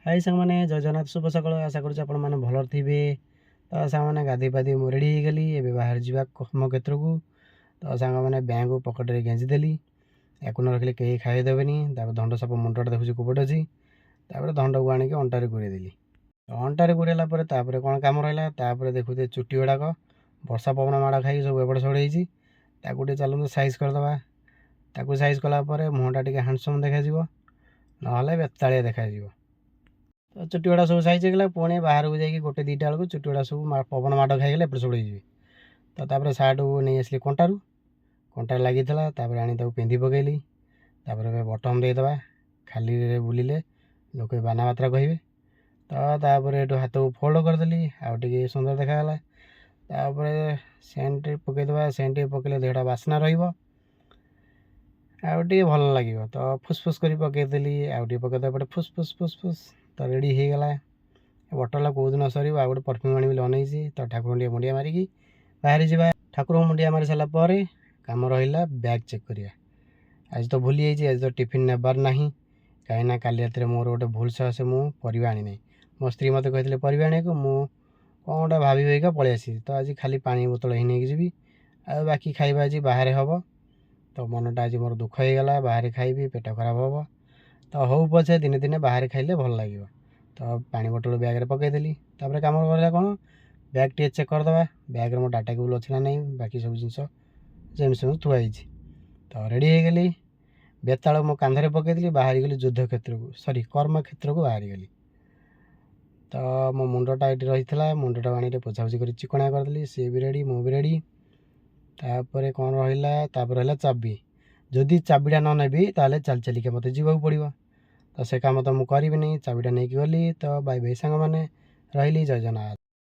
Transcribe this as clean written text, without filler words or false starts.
High ସାଙ୍ଗମାନେ, ଜୟ ଜଗନ୍ନାଥ, ଶୁଭ ସକାଳ। ଆଶା କରୁଛି ଆପଣମାନେ ଭଲରେ ଥିବେ। ତ ସାଙ୍ଗମାନେ ଗାଧୋଇ ପାଧୋଇ ମୁଁ ରେଡ଼ି ହେଇଗଲି, ଏବେ ବାହାରି ଯିବା କର୍ମକ୍ଷେତ୍ରକୁ। ତ ସାଙ୍ଗମାନେ ବ୍ୟାଗ୍ ପକେଟରେ ଗେଞ୍ଜି ଦେଲି, ୟାକୁ ନ ରଖିଲେ କେହି ଖାଇଦେବେନି। ତାପରେ ଦଣ୍ଡ ସାପ ମୁଣ୍ଡଟା ଦେଖୁଛି କୋପଟ ଅଛି, ତାପରେ ଦଣ୍ଡକୁ ଆଣିକି ଅଣ୍ଟାରେ ଗୁଡ଼େଇ ଦେଲି। ଅଣ୍ଟାରେ ଗୁଡ଼େଇଲା ପରେ ତାପରେ କ'ଣ କାମ ରହିଲା, ତାପରେ ଦେଖୁଛେ ଚୁଟି ଗୁଡ଼ାକ ବର୍ଷା ପବନ ମାଡ଼ ଖାଇକି ସବୁ ଏପଟ ସେପଟ ହେଇଛି। ତାକୁ ଟିକେ ଚାଲନ୍ତୁ ସାଇଜ୍ କରିଦେବା। ତାକୁ ସାଇଜ୍ କଲା ପରେ ମୁହଁଟା ଟିକେ ହ୍ୟାଣ୍ଡସମ୍ ଦେଖାଯିବ, ନହେଲେ ବେତାଳିଆ ଦେଖାଯିବ। ତ ଚୁଟି ଗୁଡ଼ା ସବୁ ସାଇଜ୍ ହେଇଗଲା। ପୁଣି ବାହାରକୁ ଯାଇକି 1-2ଟା ବେଳକୁ ଚୁଟି ଗୁଡ଼ା ସବୁ ପବନ ମାଡ଼ ଖାଇଗଲେ ଏପଟ ସେପଟ ହେଇଯିବେ। ତ ତାପରେ ସାର୍ଟକୁ ନେଇ ଆସିଲି କଣ୍ଟାରେ ଲାଗିଥିଲା, ତାପରେ ଆଣି ତାକୁ ପିନ୍ଧି ପକାଇଲି। ତାପରେ ଏବେ ବଟମ୍ ଦେଇଦେବା, ଖାଲିରେ ବୁଲିଲେ ଲୋକ ବାନା ମାତ୍ରା କହିବେ। ତ ତାପରେ ଏଠୁ ହାତକୁ ଫୋଲ୍ଡ କରିଦେଲି, ଆଉ ଟିକେ ସୁନ୍ଦର ଦେଖାଗଲା। ତାପରେ ସେଣ୍ଟ ପକାଇଦେବା, ସେଣ୍ଟ ଟିକେ ପକାଇଲେ ଦେହଟା ବାସ୍ନା ରହିବ, ଆଉ ଟିକେ ଭଲ ଲାଗିବ। ତ ଫୁସ୍ କରି ପକାଇଦେଲି, ଆଉ ଟିକେ ପକାଇଦେବା ଏପଟେ ଫୁସ୍। ତ ରେଡ଼ି ହେଇଗଲା। ବଟଲଟା କେଉଁଦିନ ସରିବ, ଆଉ ଗୋଟେ ପରଫ୍ୟୁମ୍ ଆଣିବି ବୋଲି ଅନେଇଛି। ତ ଠାକୁରଙ୍କୁ ଟିକେ ମୁଣ୍ଡିଆ ମାରିକି ବାହାରି ଯିବା। ଠାକୁରଙ୍କୁ ମୁଣ୍ଡିଆ ମାରି ସାରିଲା ପରେ କାମ ରହିଲା ବ୍ୟାଗ୍ ଚେକ୍ କରିବା। ଆଜି ତ ଭୁଲି ଯାଇଛି, ଆଜି ତ ଟିଫିନ୍ ନେବାର ନାହିଁ, କାହିଁକିନା କାଲି ରାତିରେ ମୋର ଗୋଟେ ଭୁଲ ସହସେ ମୁଁ ପରିବା ଆଣିନାହିଁ। ମୋ ସ୍ତ୍ରୀ ମୋତେ କହିଥିଲେ ପରିବା ଆଣିବାକୁ, ମୁଁ କ'ଣ ଗୋଟେ ଭାବିକା ପଳେଇ ଆସିଛି। ତ ଆଜି ଖାଲି ପାଣି ବୋତଲ ହିଁ ନେଇକି ଯିବି, ଆଉ ବାକି ଖାଇବା ଆଜି ବାହାରେ ହେବ। ତ ମନଟା ଆଜି ମୋର ଦୁଃଖ ହେଇଗଲା, ବାହାରେ ଖାଇବି, ପେଟ ଖରାପ ହେବ। ତ ହଉ ପଛେ ଦିନେ ବାହାରେ ଖାଇଲେ ଭଲ ଲାଗିବ। ତ ପାଣି ବୋତଲ ବ୍ୟାଗ୍ରେ ପକାଇଦେଲି। ତାପରେ କାମ ରହିଲା କ'ଣ, ବ୍ୟାଗ୍ ଟିକେ ଚେକ୍ କରିଦେବା, ବ୍ୟାଗ୍ରେ ମୋ ଡାଟା କେବୁଲ୍ ଅଛି ନା ନାହିଁ, ବାକି ସବୁ ଜିନିଷ ଯେମିତି ଥୁଆ ହେଇଛି। ତ ରେଡ଼ି ହେଇଗଲି, ବେତାଳ ମୋ କାନ୍ଧରେ ପକାଇଦେଲି, ବାହାରିଗଲି କର୍ମକ୍ଷେତ୍ରକୁ ବାହାରିଗଲି। ତ ମୋ ମୁଣ୍ଡଟା ଏଠି ରହିଥିଲା, ମୁଣ୍ଡଟାକୁ ଆଣି ଟିକେ ପୋଛାପୋଛି କରି ଚିକଣା କରିଦେଲି। ସିଏ ବି ରେଡ଼ି, ମୁଁ ବି ରେଡ଼ି। ତାପରେ କ'ଣ ରହିଲା, ତାପରେ ରହିଲା ଚାବି। ଯଦି ଚାବିଟା ନ ନେବି ତାହେଲେ ଚାଲିକା ମୋତେ ଯିବାକୁ ପଡ଼ିବ। ତ ସେ କାମ ତ ମୁଁ କରିବିନି, ଚାବିଟା ନେଇକି ଗଲି। ତ ବାଇ ସାଙ୍ଗମାନେ, ରହିଲି, ଜୟ ଜଗନ୍ନାଥ।